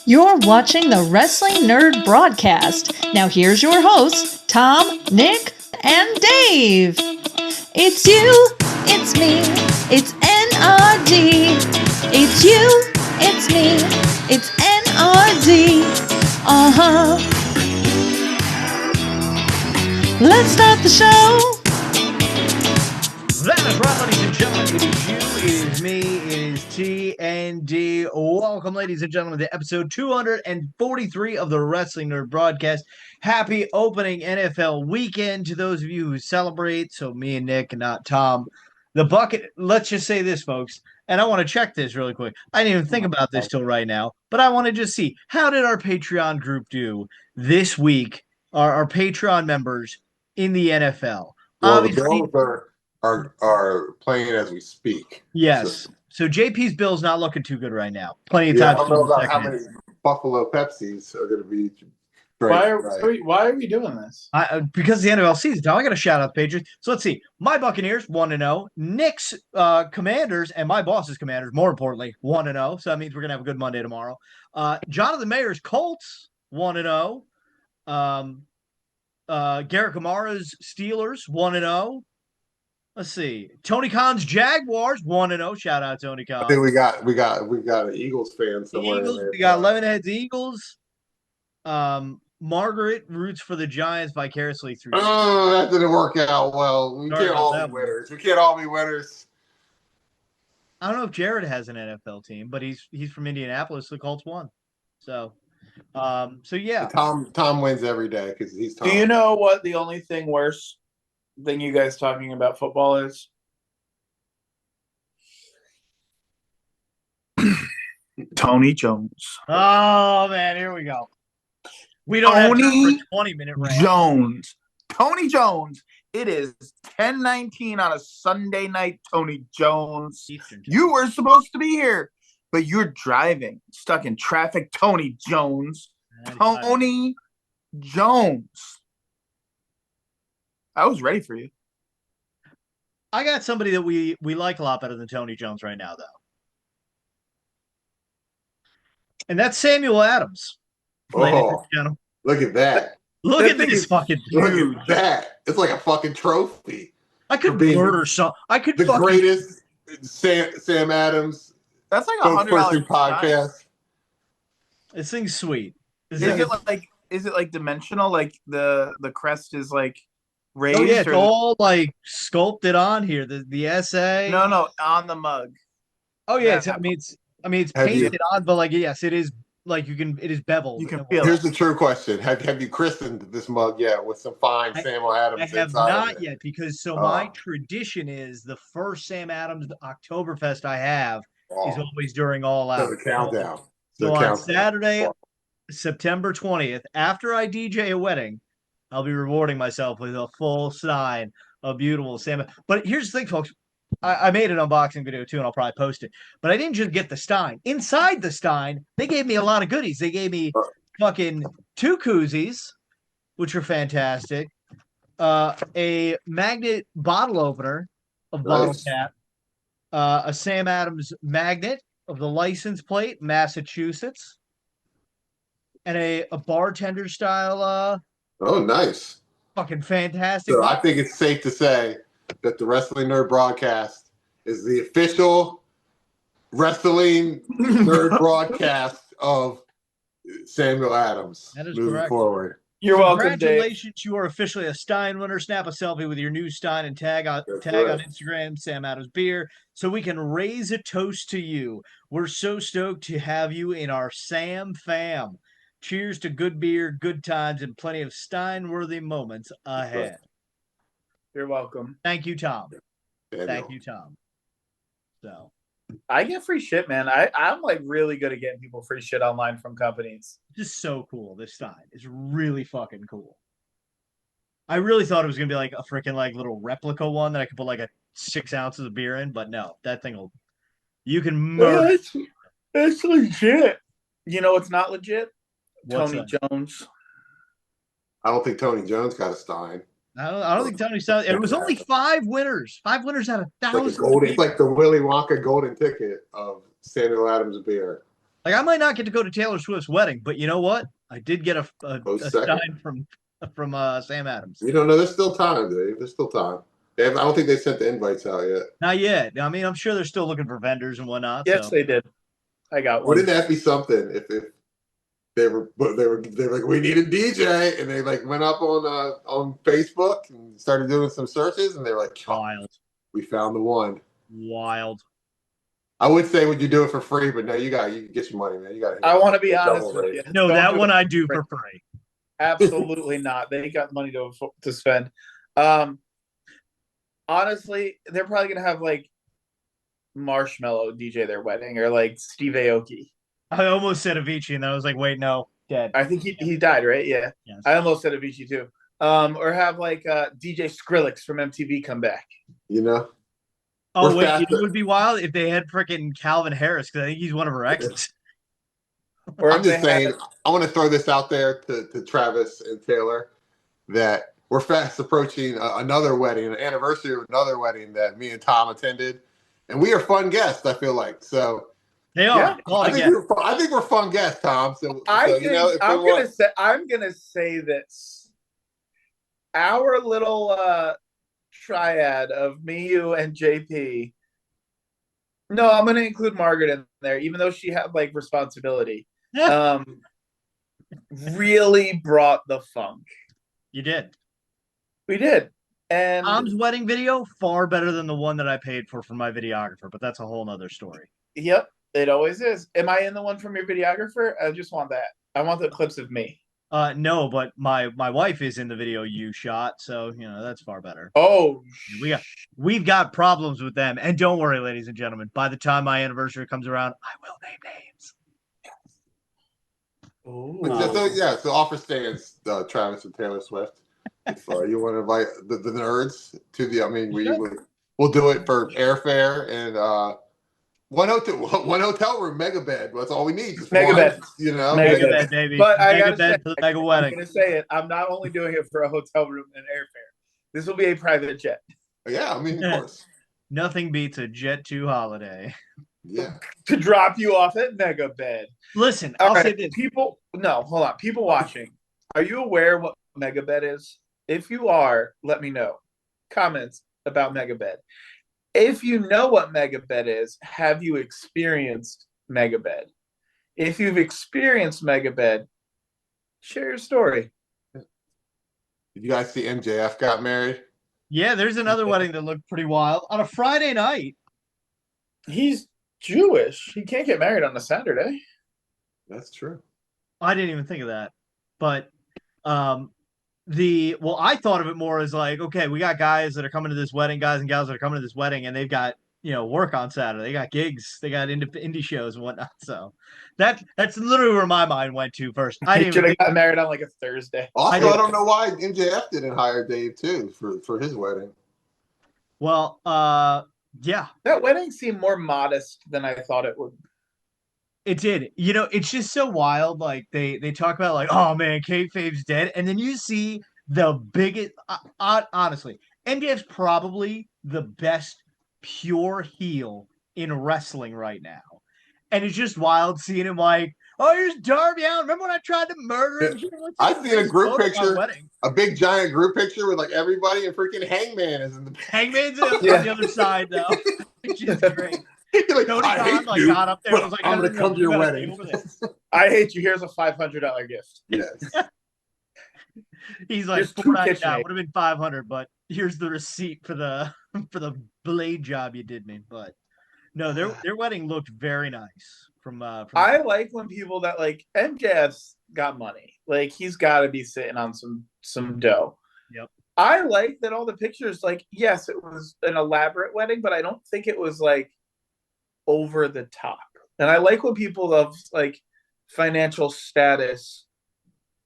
You're watching the Wrestling Nerd Broadcast. Now here's your hosts, Tom, Nick, and Dave. It's you, it's me, it's N.R.D. It's you, it's me, it's N.R.D. Uh-huh. Let's start the show. That is right, ladies and gentlemen. It is you, it is me, it is TND. Welcome, ladies and gentlemen, to episode 243 of the Wrestling Nerd Broadcast. Happy opening NFL weekend to those of you who celebrate. So me and Nick and not Tom. The bucket, let's just say this, folks, and I want to check this really quick. I didn't even think about this till right now, but I want to just see, how did our Patreon group do this week, our Patreon members in the NFL? Well, Obviously, the Bills are playing as we speak. yes. So JP's Bill's not looking too good right now. Plenty of Yeah, time. I don't know about how many Buffalo Pepsis are going to be. Why are we doing this? Because the NFL season. Now I got to shout out the Patriots. So let's see. My Buccaneers 1-0. Nick's Commanders and my boss's Commanders, more importantly, 1-0. So that means we're gonna have a good Monday tomorrow. Jonathan Mayer's Colts 1-0. Garrett Kamara's Steelers 1-0. Let's see. Tony Khan's Jaguars 1-0. Shout out Tony Khan. I think we got an Eagles fan somewhere. Eagles, in there. we got Lemonhead's Eagles. Margaret roots for the Giants vicariously through. Oh, that didn't work out well. We can't all be winners. We can't all be winners. I don't know if Jared has an NFL team, but he's from Indianapolis. The Colts won. So yeah. Tom wins every day because he's Tom. Do you know what the only thing worse than you guys talking about football is? Tony Jones. Oh man, here we go. We don't have time for a 20-minute rant. Jones. Tony Jones. It is 10:19 on a Sunday night, Tony Jones. You were supposed to be here, but you're driving, stuck in traffic. Tony Jones. Tony Jones. I was ready for you. I got somebody that we like a lot better than Tony Jones right now, though. And that's Samuel Adams. Oh, look at that. Look at this fucking dude. Look at that. It's like a fucking trophy. I could murder some. I could the greatest Sam Adams. That's like $100 podcast. This thing's sweet. Is it like dimensional? Like the crest is like raised? Oh yeah, it's all like sculpted on here. The essay. No, on the mug. Oh yeah, it's painted on, but like yes, it is. Like it is beveled. You can feel. Here's the true question: Have you christened this mug yet with some fine Samuel Adams? I have not yet because my tradition is the first Sam Adams Oktoberfest I have is always during All Out. So the countdown. So on Saturday, September 20th, after I DJ a wedding, I'll be rewarding myself with a full stein of beautiful Sam. But here's the thing, folks. I made an unboxing video too, and I'll probably post it. But I didn't just get the stein. Inside the stein, they gave me a lot of goodies. They gave me fucking 2 koozies, which are fantastic. A magnet bottle opener of bottle cap. A Sam Adams magnet of the license plate, Massachusetts. And a bartender style. Oh, nice. Fucking fantastic. So I think it's safe to say that the Wrestling Nerd Broadcast is the official Wrestling Nerd Broadcast of Samuel Adams. That is moving correct. Forward. You're welcome, congratulations, Dave. You are officially a Stein winner. Snap a selfie with your new Stein and tag on Instagram, Sam Adams Beer, so we can raise a toast to you. We're so stoked to have you in our Sam fam. Cheers to good beer, good times, and plenty of Stein-worthy moments ahead. You're welcome. Thank you, Tom. Thank you, Tom. So I get free shit, man. I'm like really good at getting people free shit online from companies. Just so cool. This Stein is really fucking cool. I really thought it was gonna be like a freaking like little replica one that I could put like 6 ounces of beer in, but no, that thing you can murder. That's legit. You know what's not legit? Tony Jones. I don't think Tony Jones got a Stein. I don't think Tony Stein. It was only 5 winners. 5 winners out of 1,000. It's like the Willy Wonka golden ticket of Samuel Adams beer. Like I might not get to go to Taylor Swift's wedding, but you know what? I did get a sign from Sam Adams. You don't know. There's still time, Dave. There's still time. I don't think they sent the invites out yet. Not yet. I mean, I'm sure they're still looking for vendors and whatnot. Yes, so. they did. I got one. Wouldn't that be something if they were like, we need a DJ, and they like went up on Facebook and started doing some searches, and they were like, wild. We found the one. Wild. I would say, would you do it for free? But no, you get your money, man. You got. I want to be honest with you. No, that one I do for free. Absolutely not. They got money to spend. Honestly, they're probably gonna have like Marshmello DJ their wedding, or like Steve Aoki. I almost said Avicii, and I was like, wait, no, dead. I think he died, right? Yeah. Yes. I almost said Avicii too. Or have like DJ Skrillex from MTV come back. You know. Oh wait, it would be wild if they had freaking Calvin Harris, because I think he's one of her exes. Or I'm just saying, I want to throw this out there to Travis and Taylor that we're fast approaching another wedding, an anniversary of another wedding that me and Tom attended, and we are fun guests. I feel like so. They are. Yeah. I think we're fun guests, Tom. I'm gonna say this. Our little triad of me, you, and JP. No, I'm gonna include Margaret in there, even though she had like responsibility. Really brought the funk. You did. We did. And Tom's wedding video far better than the one that I paid for my videographer, but that's a whole nother story. Yep, it always is. Am I in the one from your videographer? I just want that. I want the clips of me. No, but my wife is in the video you shot, so that's far better. Oh, we've got problems with them, and don't worry, ladies and gentlemen. By the time my anniversary comes around, I will name names. So offer stands, Travis and Taylor Swift. If you want to invite the nerds to we'll do it for airfare and one hotel room, mega bed. That's all we need. Mega bed. Mega bed, baby. But mega bed for the mega wedding. I'm going to say it. I'm not only doing it for a hotel room and airfare. This will be a private jet. Yeah, of course. Nothing beats a Jet 2 holiday. Yeah. To drop you off at mega bed. Listen, I'll say this. People watching, are you aware what mega bed is? If you are, let me know. Comments about mega bed. If you know what mega bed is, have you experienced mega bed? If you've experienced mega bed, share your story. Did you guys see MJF got married? Yeah, there's another wedding that looked pretty wild on a Friday night. He's Jewish. He can't get married on a Saturday. That's true. I didn't even think of that. But I thought of it more as like, okay, we got guys that are coming to this wedding, guys and gals that are coming to this wedding, and they've got work on Saturday. They got gigs, they got indie shows and whatnot. So that's literally where my mind went to first. I should have got married on like a Thursday. Also, I don't know why MJF didn't hire Dave too for his wedding. Well, yeah, that wedding seemed more modest than I thought it would. It did. It's just so wild. Like they talk about like, oh man, kayfabe's dead, and then you see the biggest. Honestly, MJF's probably the best pure heel in wrestling right now, and it's just wild seeing him like, oh, here's Darby Allin. Remember when I tried to murder him? I seen a group picture, a big giant group picture with like everybody, and freaking Hangman is in the Hangman's on the other side though, which is great. Like, Tony Khan got up there and was like, I'm going to come to your wedding. I hate you. Here's a $500 gift. Yes. He's like, $499 would have been $500, but here's the receipt for the blade job you did me. But no, their wedding looked very nice. I like when people that like MJF's got money. Like he's got to be sitting on some dough. Yep. I like that all the pictures. Like, yes, it was an elaborate wedding, but I don't think it was like over the top. And I like when people of like financial status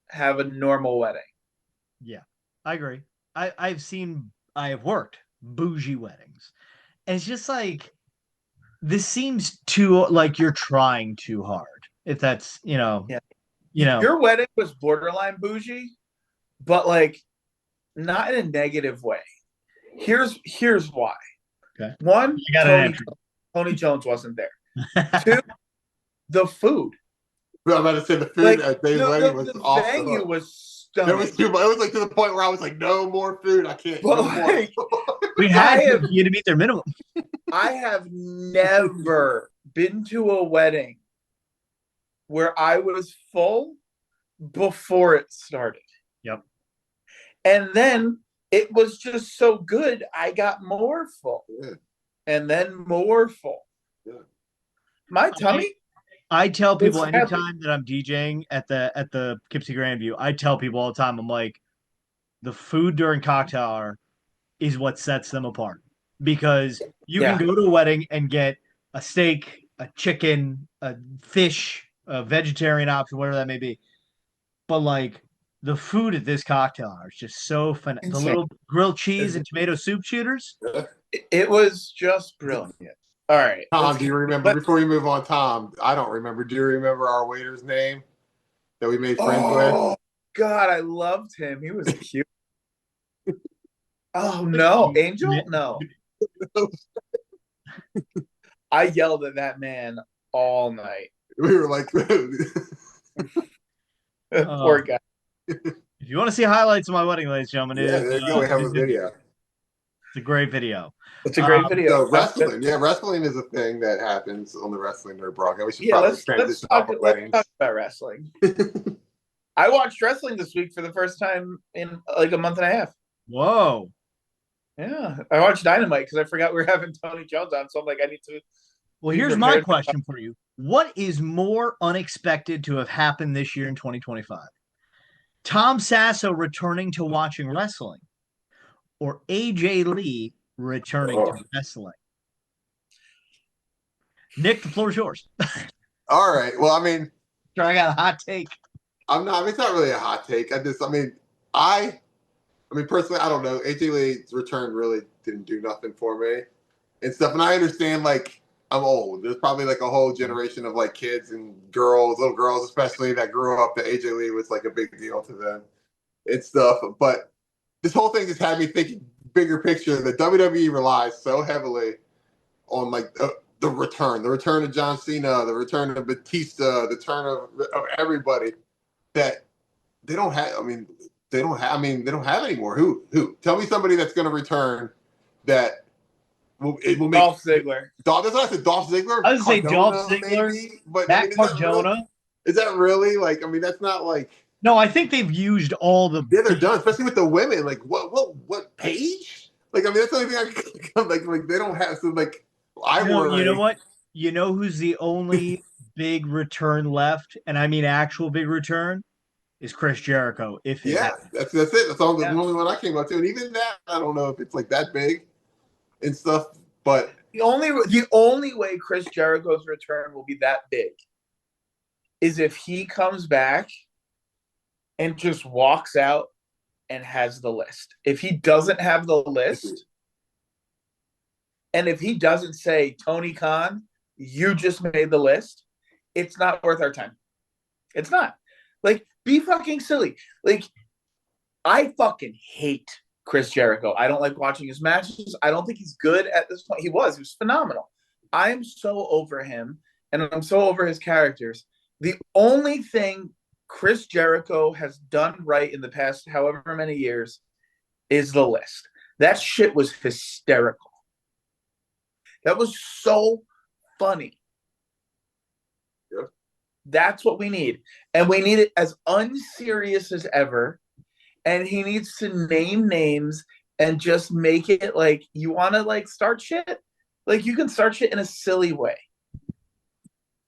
have a normal wedding. Yeah, I agree. I have worked bougie weddings, and it's just like, this seems too like you're trying too hard. If that's your wedding was borderline bougie, but like not in a negative way. Here's why. Okay. One, you got Tony Jones wasn't there. Two, the food. I'm about to say the food Like, at Dave's wedding was the off the venue hook. was It stunning. was too much. It was like to the point where I was like, no more food. I can't. But No more. We had you to meet their minimum. I have never been to a wedding where I was full before it started. Yep. And then it was just so good, I got more full. Yeah. And then more full. Yeah. My tummy. I tell people anytime that I'm DJing at the Poughkeepsie Grandview, I tell people all the time, I'm like, the food during cocktail hour is what sets them apart. Because you can go to a wedding and get a steak, a chicken, a fish, a vegetarian option, whatever that may be. But like the food at this cocktail hour is just so fun. The little grilled cheese and tomato soup shooters. It was just brilliant. All right. Tom, do you remember, before we move on, Tom, I don't remember. Do you remember our waiter's name that we made friends with? Oh, God, I loved him. He was cute. Oh, no. Angel? No. I yelled at that man all night. We were like, poor guy. If you want to see highlights of my wedding, ladies and gentlemen, there you go. We have a video. It's a great video. It's a great video. So wrestling is a thing that happens on the Wrestling NRD Broadcast. We should let's talk about wrestling. I watched wrestling this week for the first time in like a month and a half. Whoa. Yeah. I watched Dynamite because I forgot we were having Tony Jones on, so I'm like, I need to. Well, here's my question for you. What is more unexpected to have happened this year in 2025? Tom Sasso returning to watching wrestling or AJ Lee returning to wrestling? Nick, the floor is yours. All right. Well, I mean, I got a hot take. It's not really a hot take. I mean, personally, I don't know. AJ Lee's return really didn't do nothing for me and stuff. And I understand, like, I'm old. There's probably like a whole generation of like kids and girls, little girls especially, that grew up that AJ Lee was like a big deal to them and stuff. But this whole thing just had me thinking bigger picture. The WWE relies so heavily on like the return of John Cena, the return of Batista, the return of everybody that they don't have. They don't have anymore. Who? Tell me somebody that's going to return that it will make Dolph Ziggler. That's what I said. Dolph Ziggler. I would say Dolph Ziggler. Maybe, but Matt Cardona. Is that really like? I mean, that's not like. No, I think they've used all the. Yeah, they're done, especially with the women. Like what Paige? Like, I mean, that's the only thing I can like they don't have. So like, you know what? You know who's the only big return left, and I mean actual big return, is Chris Jericho. If it that's it. That's all the only one I came up to, and even that, I don't know if it's like that big and stuff. But the only way Chris Jericho's return will be that big is if he comes back and just walks out and has the list. If he doesn't have the list, and if he doesn't say, Tony Khan, you just made the list, it's not worth our time. It's not. Like, be fucking silly. Like, I fucking hate Chris Jericho. I don't like watching his matches. I don't think he's good at this point. He was phenomenal. I am so over him, and I'm so over his characters. The only thing Chris Jericho has done right in the past however many years is the list. That shit was hysterical. That was so funny. Yep. That's what we need. And we need it as unserious as ever. And he needs to name names and just make it like, you want to like start shit? Like, you can start shit in a silly way.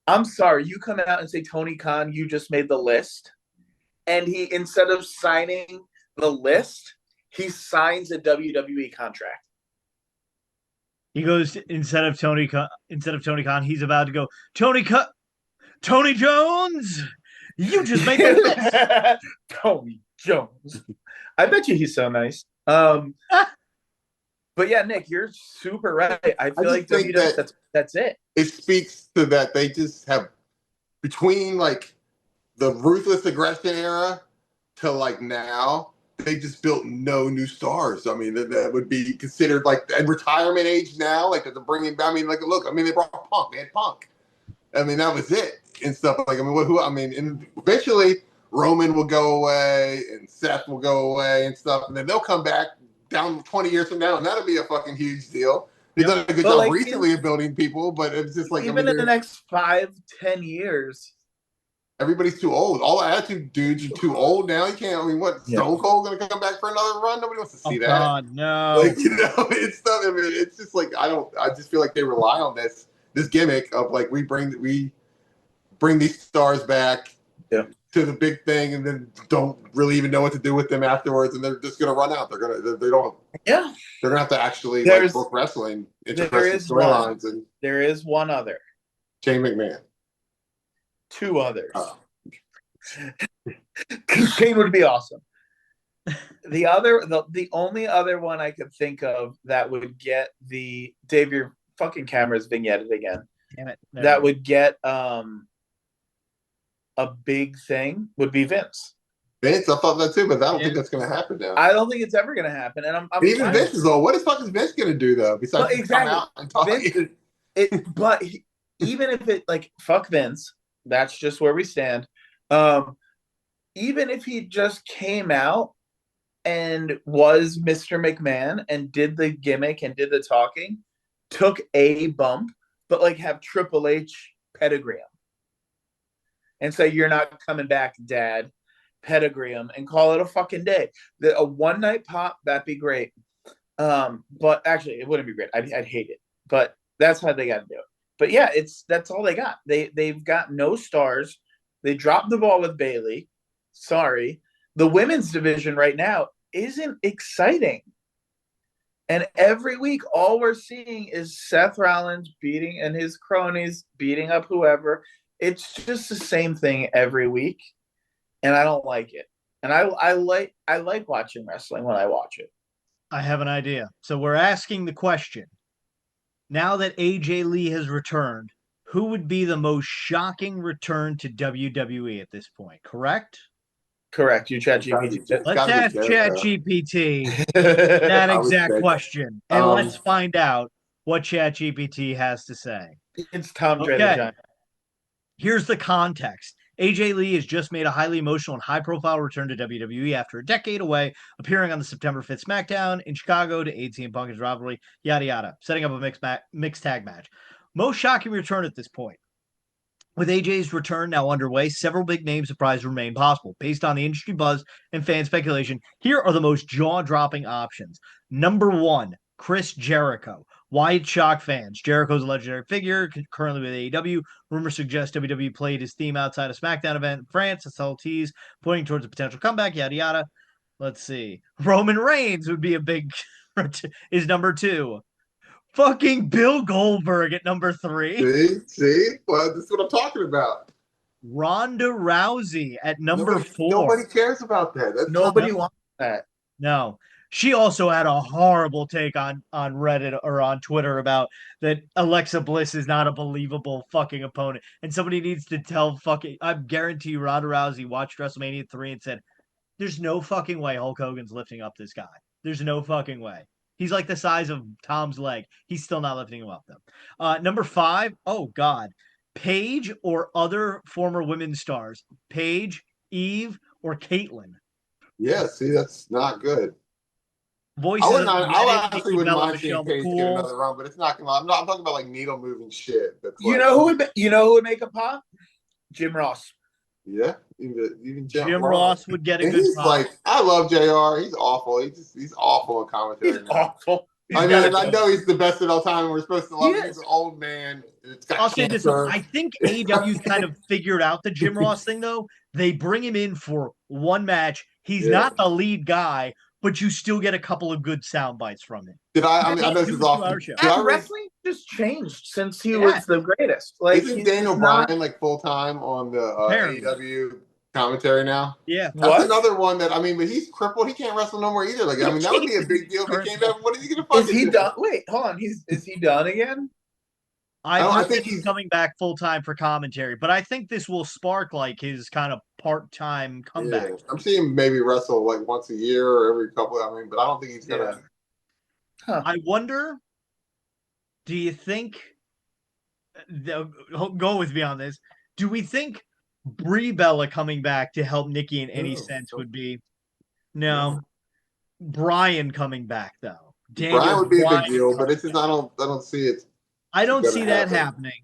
I'm sorry, you come out and say, Tony Khan, you just made the list. And he, instead of signing the list, he signs a WWE contract. He goes, instead of Tony Khan, he's about to go, Tony Jones, you just made the list. Tony Jones. I bet you he's so nice. But yeah, Nick, you're super right. I feel like WWE, that's it. It speaks to that they just have, between like the ruthless aggression era to like now, they just built no new stars. I mean, that would be considered like at retirement age now, like they're bringing. I mean, like look, I mean, they brought Punk. They had Punk. I mean, that was it and stuff. Like, I mean, and eventually Roman will go away and Seth will go away and stuff, and then they'll come back down 20 years from now, and that'll be a fucking huge deal. He's done a good job recently of building people, but it's just like even in the next 5-10 years. Everybody's too old. All the attitude dudes are too old now. You can't. I mean, what? Stone Cold gonna come back for another run? Nobody wants to see that. God, no. Like, it's not. I mean, it's just like I just feel like they rely on this gimmick of like we bring these stars back to the big thing, and then don't really even know what to do with them afterwards, and they're just gonna run out. They don't. Yeah. They're gonna have to actually book wrestling. Interesting storylines, and there is one other. Shane McMahon. 2 others. Shane would be awesome. The only other one I could think of that would get the Dave, your fucking camera's vignetted again. Damn it. That would get a big thing would be Vince. Vince, I thought that too, but I don't think that's going to happen now. I don't think it's ever going to happen. And I'm even Vince is old. What the fuck is Vince going to do though? Besides come out and talk. Even if it fuck Vince. That's just where we stand. Even if he just came out and was Mr. McMahon and did the gimmick and did the talking, took a bump, but have Triple H pedigree him and say, "You're not coming back, Dad." Pedigree him and call it a fucking day. A one-night pop, that'd be great. But actually, it wouldn't be great. I'd hate it. But that's how they got to do it. But yeah, that's all they got. They've got no stars. They dropped the ball with Bayley. Sorry. The women's division right now isn't exciting. And every week, all we're seeing is Seth Rollins beating and his cronies beating up whoever. It's just the same thing every week. And I don't like it. And I like watching wrestling when I watch it. I have an idea. So we're asking the question. Now that AJ Lee has returned, who would be the most shocking return to WWE at this point? Correct? Correct. You ChatGPT. Let's ask ChatGPT that exact question, and let's find out what ChatGPT has to say. It's Tom Dre the Giant. Here's the context. AJ Lee has just made a highly emotional and high-profile return to WWE after a decade away, appearing on the September 5th SmackDown in Chicago to aid CM Punk's rivalry, yada yada, setting up a mixed tag match. Most shocking return at this point. With AJ's return now underway, several big name surprises remain possible. Based on the industry buzz and fan speculation, here are the most jaw-dropping options. Number 1, Chris Jericho. Why it shocked fans? Jericho's a legendary figure, currently with AEW. Rumors suggest WWE played his theme outside a SmackDown event in France. SLTs pointing towards a potential comeback, yada yada. Let's see. Roman Reigns would be a big is number 2. Fucking Bill Goldberg at number 3. See? Well, this is what I'm talking about. Ronda Rousey at number 4. Nobody cares about that. Nobody wants that. No. She also had a horrible take on Reddit or on Twitter about that Alexa Bliss is not a believable fucking opponent. And somebody needs to tell I guarantee you Ronda Rousey watched WrestleMania 3 and said, there's no fucking way Hulk Hogan's lifting up this guy. There's no fucking way. He's like the size of Tom's leg. He's still not lifting him up, though. Number 5, oh, God. Paige or other former women's stars. Paige, Eve, or Caitlyn. Yeah, see, that's not good. Voices I honestly wouldn't mind seeing Paige get another run, but it's not gonna. I'm talking about needle moving shit. That's you know who would make a pop? Jim Ross. Yeah, even Jim Ross would get a good pop. I love JR. He's awful. He's awful in commentary. He's awful. I know he's the best of all time, and we're supposed to love him. He's an old man. I'll say this: I think AEW's kind of figured out the Jim Ross thing, though. They bring him in for one match. He's not the lead guy, but you still get a couple of good sound bites from him. I know this is awful. Wrestling just changed since he was the greatest. Isn't Daniel Bryan full time on the AEW commentary now? Yeah, that's another one that but he's crippled. He can't wrestle no more either. That would be a big deal if he came back. What is he gonna fucking do? Is he done? Wait, hold on. Is he done again? I think he's coming back full time for commentary, but I think this will spark his kind of part-time comeback. Yeah. I'm seeing him maybe wrestle once a year or every couple. But I don't think he's gonna. I wonder. Do you think go with me on this. Do we think Brie Bella coming back to help Nikki in any sense would be no? Brian coming back though. Brian would be a big Bryan deal, but coming it's just back. I don't see it. I don't gonna see that happen. happening.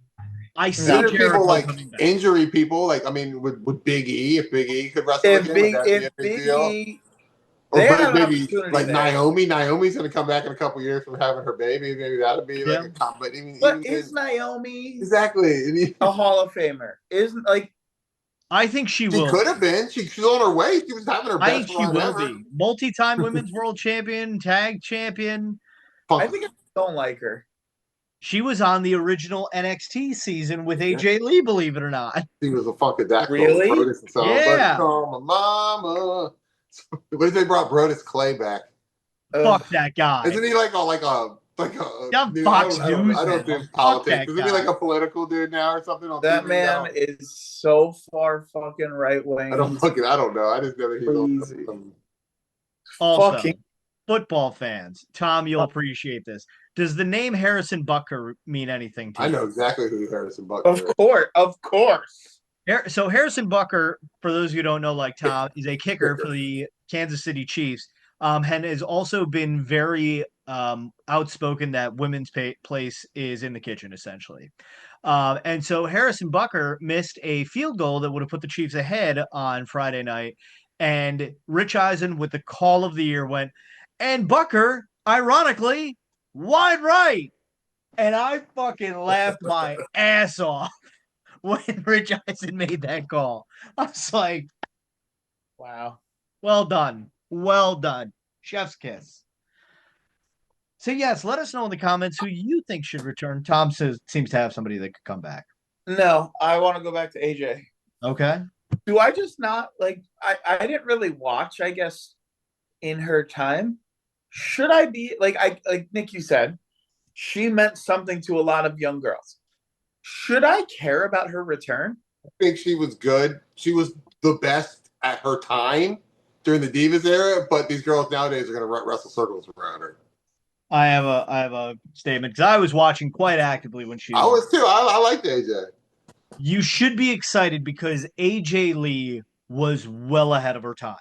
I see There are Jericho people like coming back. injury people. Like I mean, would Big E, if Big E could wrestle again, would that be a big deal? E, Or they have an maybe opportunity like there. Naomi. Naomi's going to come back in a couple years from having her baby. Maybe that would be like a combat. But is Naomi exactly a Hall of Famer? Isn't like I think she will. She could have been. She's on her way. She was having her best I think she will ever. be. Multi-time women's world champion, tag champion. I think I don't like her. She was on the original NXT season with AJ Lee, believe it or not. She was a funkadactyl. Really? Yeah. Call my mama. What if they brought Brodus Clay back? Fuck that guy. Isn't he like a Fox News? I don't do politics. Isn't he like a political dude now or something? On that TV man is so far fucking right wing. I don't know. I just know that he's on also fucking football fans. Tom, you'll appreciate this. Does the name Harrison Butker mean anything to you? I know exactly who Harrison Butker is. Of course. So Harrison Butker, for those who don't know, like Tom, is a kicker for the Kansas City Chiefs. And has also been very outspoken that women's place is in the kitchen, essentially. And so Harrison Butker missed a field goal that would have put the Chiefs ahead on Friday night. And Rich Eisen, with the call of the year, went, and Butker, ironically, wide right. And I fucking laughed my ass off when Rich Eisen made that call. I was like, wow, well done. Well done. Chef's kiss. So, yes, let us know in the comments who you think should return. Tom seems to have somebody that could come back. No, I want to go back to AJ. Okay. Do I just not like I didn't really watch, I guess, in her time. Should I be like Nick, you said, she meant something to a lot of young girls. Should I care about her return? I think she was good. She was the best at her time during the Divas era, but these girls nowadays are going to wrestle circles around her. I have a statement because I was watching quite actively when she. I was too. I liked AJ. You should be excited because AJ Lee was well ahead of her time.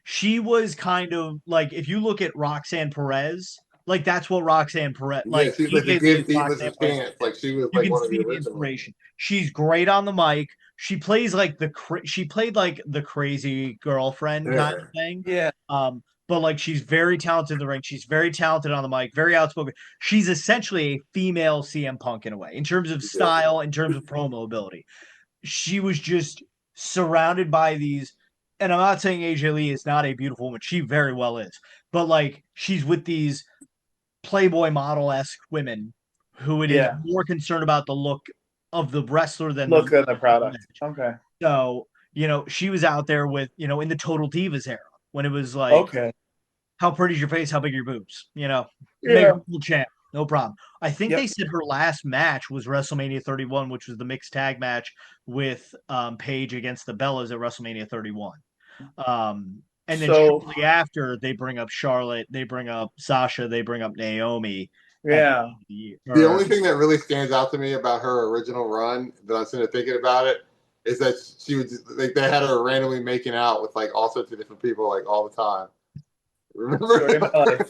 She was kind of like, if you look at Roxanne Perez, like that's what Roxanne Perez like. Yeah, she's like the give Divas a chance. Like she was like one of the inspiration. She's great on the mic. She plays like she played like the crazy girlfriend kind of thing. Yeah. But like she's very talented in the ring. She's very talented on the mic, very outspoken. She's essentially a female CM Punk in a way, in terms of style, in terms of promo ability. She was just surrounded by these, and I'm not saying AJ Lee is not a beautiful woman. She very well is. But like she's with these Playboy model-esque women who it is more concerned about the look of the wrestler than look at the product. Okay. So, she was out there with, in the Total Divas era when it was like, how pretty is your face? How big are your boobs? Make her cool champ. No problem. I think they said her last match was WrestleMania 31, which was the mixed tag match with Paige against the Bellas at WrestleMania 31. And then shortly after, they bring up Charlotte, they bring up Sasha, they bring up Naomi. Yeah. The only thing that really stands out to me about her original run that I'm sitting there thinking about it is that she was like they had her randomly making out with like all sorts of different people like all the time. Remember?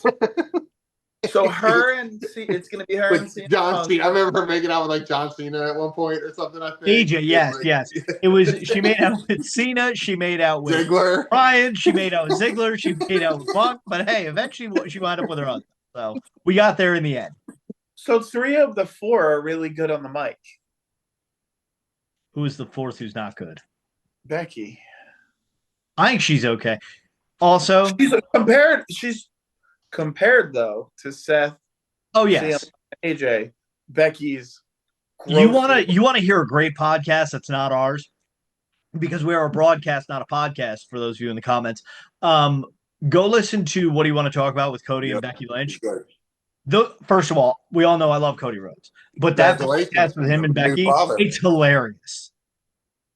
So her and it's gonna be her like and Cena. John Cena. I remember her making out with like John Cena at one point or something. I think. AJ, yes. It was she made out with Cena. She made out with Ziggler. Bryan. She made out with Ziggler. She made out with Punk. But hey, eventually she wound up with her husband. So we got there in the end. So 3 of the 4 are really good on the mic. Who is the 4th who's not good? Becky. I think she's okay. Also, she's compared though to Seth. Oh yes, AJ. Becky's. You want to hear a great podcast that's not ours, because we are a broadcast, not a podcast. For those of you in the comments, go listen to What Do You Want to Talk About with Cody and Becky Lynch. First of all, we all know I love Cody Rhodes, but that podcast with him and Becky, it's hilarious.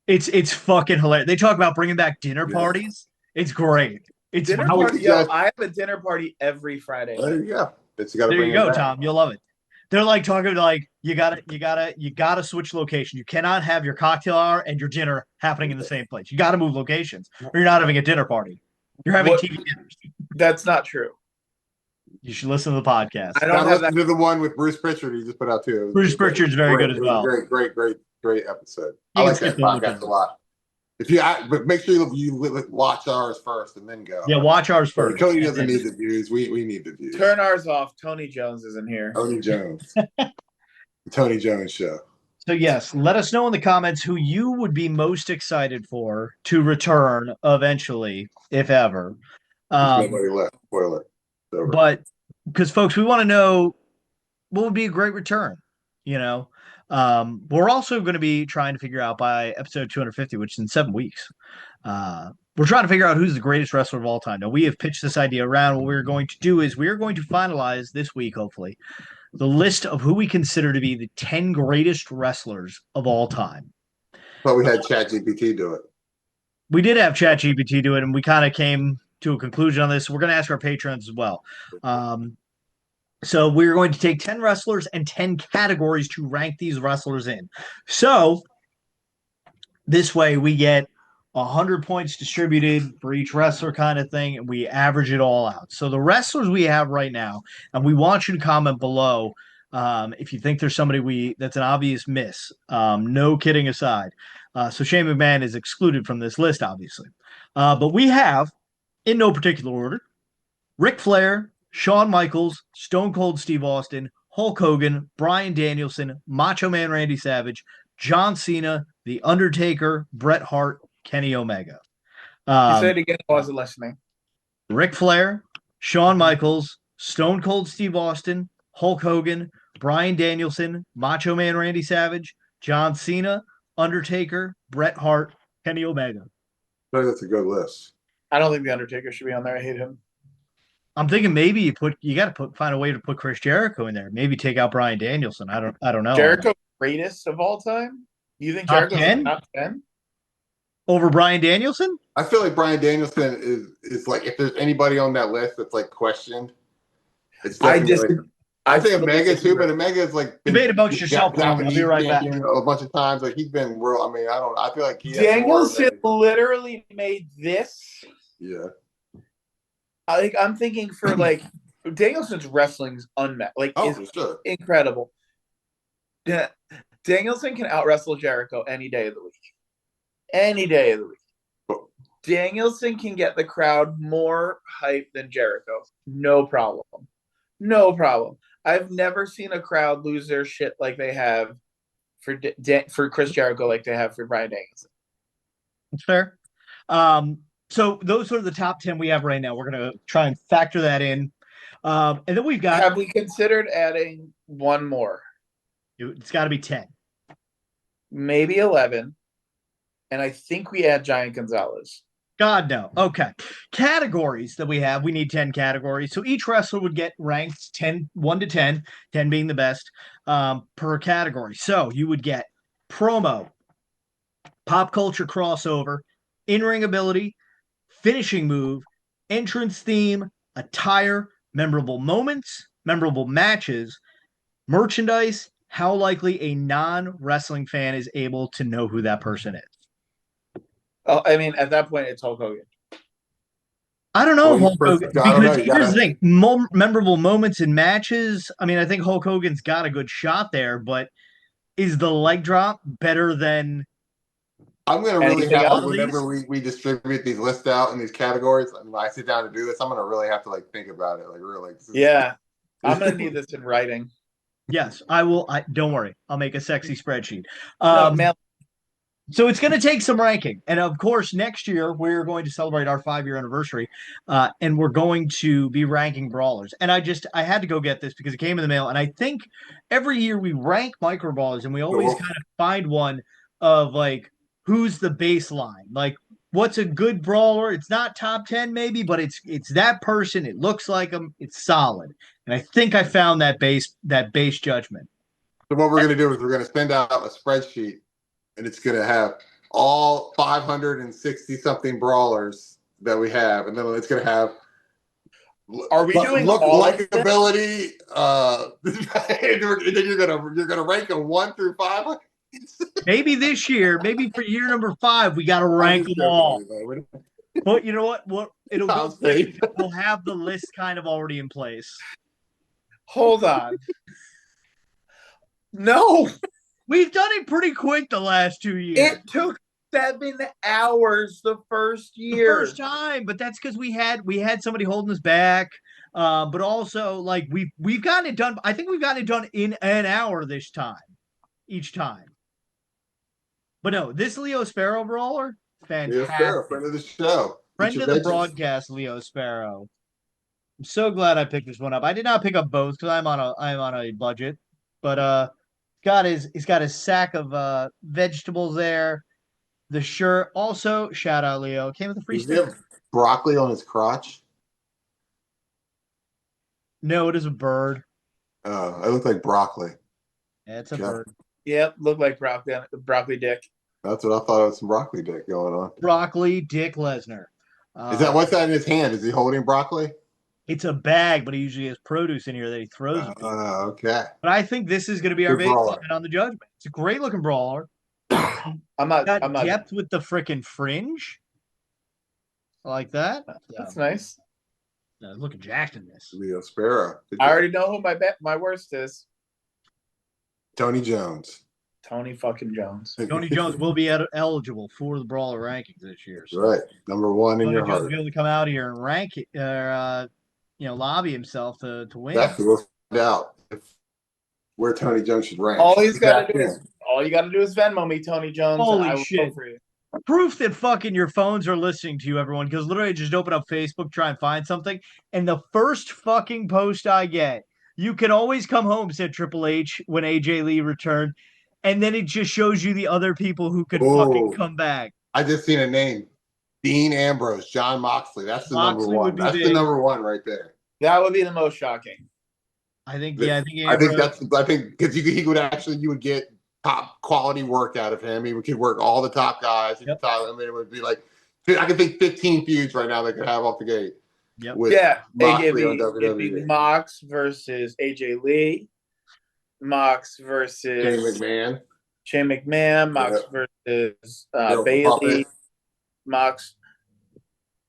It's fucking hilarious. They talk about bringing back dinner parties. It's great. It's dinner party. I have a dinner party every Friday. There you go. There you go, Tom. You'll love it. They're like talking like you gotta switch location. You cannot have your cocktail hour and your dinner happening in the same place. You got to move locations, or you're not having a dinner party. You're having TV dinners. That's not true. You should listen to the podcast. I don't listen to the one with Bruce Pritchard he just put out too. Bruce Pritchard's very good as well. Great episode. You I like that podcast a lot. But make sure you watch ours first and then go. Yeah, watch ours first. Cody doesn't need the views. We need the views. Turn ours off. Tony Jones isn't here. Tony Jones. The Tony Jones Show. So yes, let us know in the comments who you would be most excited for to return eventually, if ever. Nobody left. Spoiler. But because folks, we want to know what would be a great return. We're also going to be trying to figure out by episode 250, which is in 7 weeks. We're trying to figure out who's the greatest wrestler of all time. Now, we have pitched this idea around. What we're going to do is we're going to finalize this week, hopefully, the list of who we consider to be the 10 greatest wrestlers of all time. But we had ChatGPT do it. We did have ChatGPT do it, and we kind of came to a conclusion on this. We're going to ask our patrons as well. So we're going to take 10 wrestlers and 10 categories to rank these wrestlers in. So this way we get 100 points distributed for each wrestler kind of thing, and we average it all out. So the wrestlers we have right now, and we want you to comment below if you think there's somebody that's an obvious miss. No kidding aside. So Shane McMahon is excluded from this list, obviously. But we have, in no particular order, Ric Flair, Shawn Michaels, Stone Cold Steve Austin, Hulk Hogan, Bryan Danielson, Macho Man Randy Savage, John Cena, The Undertaker, Bret Hart, Kenny Omega. You said it again, I wasn't listening. Ric Flair, Shawn Michaels, Stone Cold Steve Austin, Hulk Hogan, Bryan Danielson, Macho Man Randy Savage, John Cena, Undertaker, Bret Hart, Kenny Omega. I think that's a good list. I don't think The Undertaker should be on there. I hate him. I'm thinking maybe you got to find a way to put Chris Jericho in there. Maybe take out Bryan Danielson. I don't know. Jericho greatest of all time? You think Jericho's top 10? Over Bryan Danielson? I feel like Bryan Danielson is like, if there's anybody on that list that's like questioned, it's definitely I think Omega too, but Omega is like debate amongst yourself. I'll be right back. A bunch of times, like he's been real. I mean, I feel like Danielson literally made this. Yeah. I'm thinking for like Danielson's wrestling's unmatched. Like, incredible. Yeah, Danielson can out wrestle Jericho any day of the week. Any day of the week. Danielson can get the crowd more hype than Jericho. No problem. No problem. I've never seen a crowd lose their shit like they have for Chris Jericho, like they have for Bryan Danielson. That's fair. So those are the top 10 we have right now. We're going to try and factor that in. And then we've got... Have we considered adding one more? It's got to be 10. Maybe 11. And I think we add Giant Gonzalez. God, no. Okay. Categories that we have. We need 10 categories. So each wrestler would get ranked 1 to 10, 10 being the best, per category. So you would get promo, pop culture crossover, in-ring ability, finishing move, entrance theme, attire, memorable moments, memorable matches, merchandise, how likely a non-wrestling fan is able to know who that person is. Oh, I mean, at that point, it's Hulk Hogan. I don't know, Hulk Hogan, because here's the thing, memorable moments in matches. I mean, I think Hulk Hogan's got a good shot there, but is the leg drop better than... I'm going to really have to, whenever we distribute these lists out in these categories, when I sit down to do this, I'm going to really have to like think about it. Like really. Yeah. I'm going to need this in writing. Yes, I will. Don't worry. I'll make a sexy spreadsheet. So it's going to take some ranking. And of course, next year, we're going to celebrate our 5-year anniversary. And we're going to be ranking brawlers. And I had to go get this because it came in the mail. And I think every year we rank micro brawlers and we always kind of find one of like, who's the baseline? Like, what's a good brawler? It's not top 10 maybe, but it's that person. It looks like them. It's solid. And I think I found that base judgment. So what we're going to do is we're going to send out a spreadsheet, and it's going to have all 560 something brawlers that we have, and then it's going to have Are we doing likability? And then you're gonna rank them 1 through 5. Maybe this year, maybe for year number 5, we got to rank them all. But you know what? It'll go. We'll have the list kind of already in place. Hold on. No, we've done it pretty quick the last 2 years. It took 7 hours the first year. The first time, but that's because we had somebody holding us back. But also, like we've gotten it done. I think we've gotten it done in an hour this time, each time. But no, this Leo Sparrow brawler, fantastic. Leo Sparrow, friend of the show, friend of the broadcast, Leo Sparrow. I'm so glad I picked this one up. I did not pick up both because I'm on a budget, but he's got his sack of vegetables there. The shirt also, shout out Leo, came with a free sticker. Does he have broccoli on his crotch? No, it is a bird. Oh, it looked like broccoli. Yeah, it's a bird. Yep, looked like broccoli dick. That's what I thought. It was some broccoli dick going on. Broccoli Dick Lesnar. What's that in his hand? Is he holding broccoli? It's a bag, but he usually has produce in here that he throws. Okay. But I think this is going to be our big on the judgment. It's a great looking brawler. I'm not depth with the freaking fringe. I like that. That's nice. Looking jacked in this. Leo Sparrow. I already know who my worst is. Tony Jones. Tony fucking Jones. Tony Jones will be eligible for the brawler rankings this year. So. Right, number 1 in your heart. Jones will be able to come out here and rank it, lobby himself to win. Exactly. We'll find out where Tony Jones should rank. All you got to do is Venmo me, Tony Jones. Holy shit! For you. Proof that fucking your phones are listening to you, everyone. Because literally, just open up Facebook, try and find something, and the first fucking post I get, "You can always come home," said Triple H when AJ Lee returned, and then it just shows you the other people who could fucking come back. I just seen a name. Dean Ambrose, John Moxley. That's the number 1. That's the number 1 right there. That would be the most shocking. I think because he would actually, you would get top quality work out of him. He could work all the top guys. Yep. I mean, it would be like, I can think 15 feuds right now they could have off the gate. Yep. It'd be Mox versus AJ Lee, Mox versus Shane McMahon, Mox versus Bailey, Mox.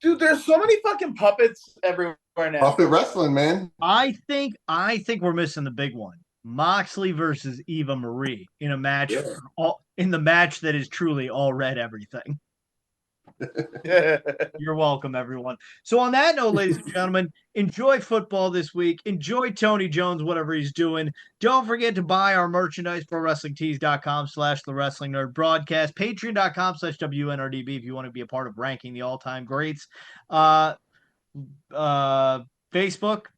Dude, there's so many fucking puppets everywhere now. Puppet wrestling, man. I think we're missing the big one. Moxley versus Eva Marie in a match in the match that is truly all red everything. You're welcome, everyone. So on that note, ladies and gentlemen, enjoy football this week. Enjoy Tony Jones, whatever he's doing. Don't forget to buy our merchandise, ProWrestlingTees.com/The Wrestling Nerd Broadcast, Patreon.com/WNRDB if you want to be a part of ranking the all-time greats. Facebook,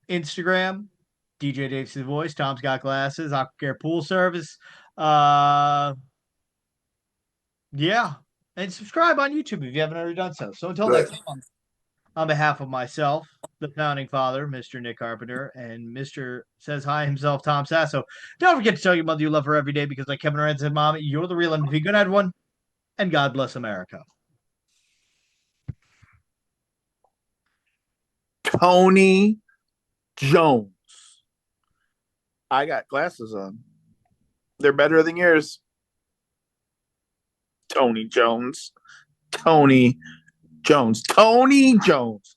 Instagram, DJ DaveCTheVoice, Tom's Got Glasses, Aquacare Pool Service. And subscribe on YouTube if you haven't already done so. So until next time, on behalf of myself, the founding father, Mr. Nick Carpenter, and Mr. Says Hi himself, Tom Sasso, don't forget to tell your mother you love her every day because like Kevin Durant said, Mom, you're the real MVP. Good night, everyone, and God bless America. Tony Jones. I got glasses on. They're better than yours. Tony Jones. Tony Jones. Tony Jones.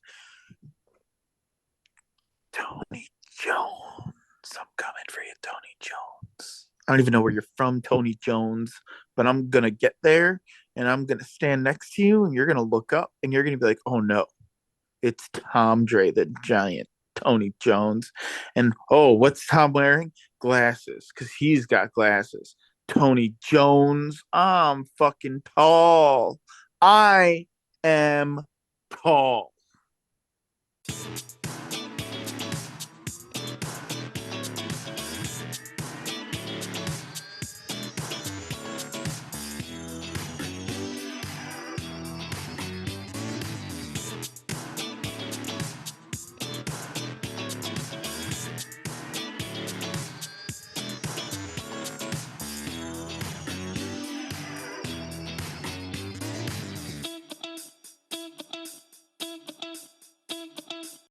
Tony Jones. I'm coming for you, Tony Jones. I don't even know where you're from, Tony Jones, but I'm going to get there and I'm going to stand next to you and you're going to look up and you're going to be like, oh no, it's Tom Dre, the giant Tony Jones. And oh, what's Tom wearing? Glasses, because he's got glasses. Tony Jones, I'm fucking tall. I am tall.